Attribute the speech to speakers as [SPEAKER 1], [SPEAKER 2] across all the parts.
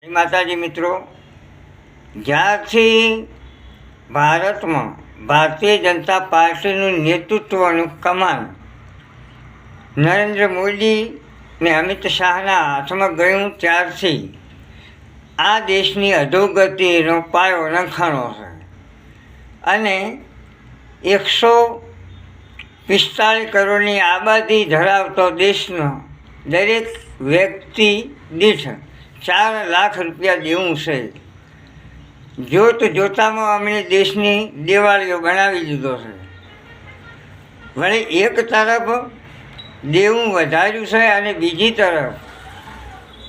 [SPEAKER 1] જય માતાજી મિત્રો, જ્યારથી ભારતમાં ભારતીય જનતા પાર્ટીનું નેતૃત્વનું કમાન નરેન્દ્ર મોદી ને અમિત શાહના હાથમાં ગયું ત્યારથી આ દેશની અધોગતિનો પાયો નંખાણો છે અને 145 કરોડની આબાદી ધરાવતો દેશનો દરેક વ્યક્તિ દીઠ 4 લાખ રૂપિયા દેવું છે. જોત જોતામાં અમને દેશની દિવાળીઓ બનાવી દીધો છે. વળી એક તરફ દેવું વધાર્યું છે અને બીજી તરફ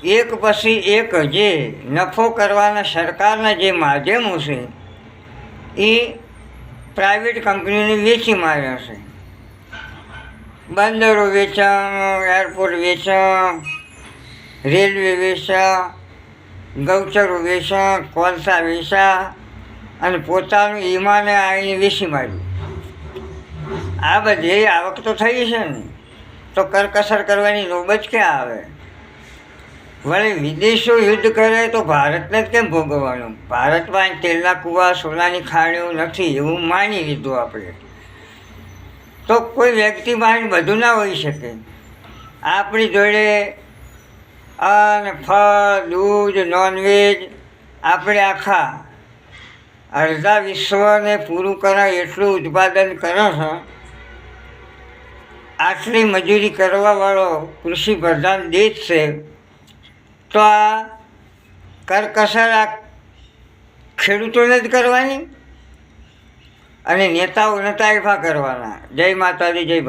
[SPEAKER 1] એક પછી એક જે નફો કરવાના સરકારના જે માધ્યમો છે એ પ્રાઇવેટ કંપનીઓને વેચી માર્યા છે. બંદરો વેચાણ, એરપોર્ટ વેચાણ, રેલવે વેચા, ગૌચરો વેચા, કોલસા વેચા અને પોતાનું ઈમાને આવીને વેચી માર્યું. આ બધી આવક તો થઈ છે ને, તો કરકસર કરવાની નોબત ક્યાં આવે? વળી વિદેશો યુદ્ધ કરે તો ભારતને જ કેમ ભોગવવાનું? ભારતમાં તેલના કૂવા, સોનાની ખાણીઓ નથી એવું માની લીધું આપણે. તો કોઈ વ્યક્તિ પાસે બધું ના હોઈ શકે. આપણી જોડે અને ફળ, દૂધ, નોનવેજ આપણે આખા અડધા વિશ્વને પૂરું કરે એટલું ઉત્પાદન કરે છે. આટલી મજૂરી કરવાવાળો કૃષિ પ્રધાન દેશ છે, તો આ કરકસર આ ખેડૂતોને જ કરવાની અને નેતાઓને તાઇફા કરવાના. જય માતાજી, જય ભારત.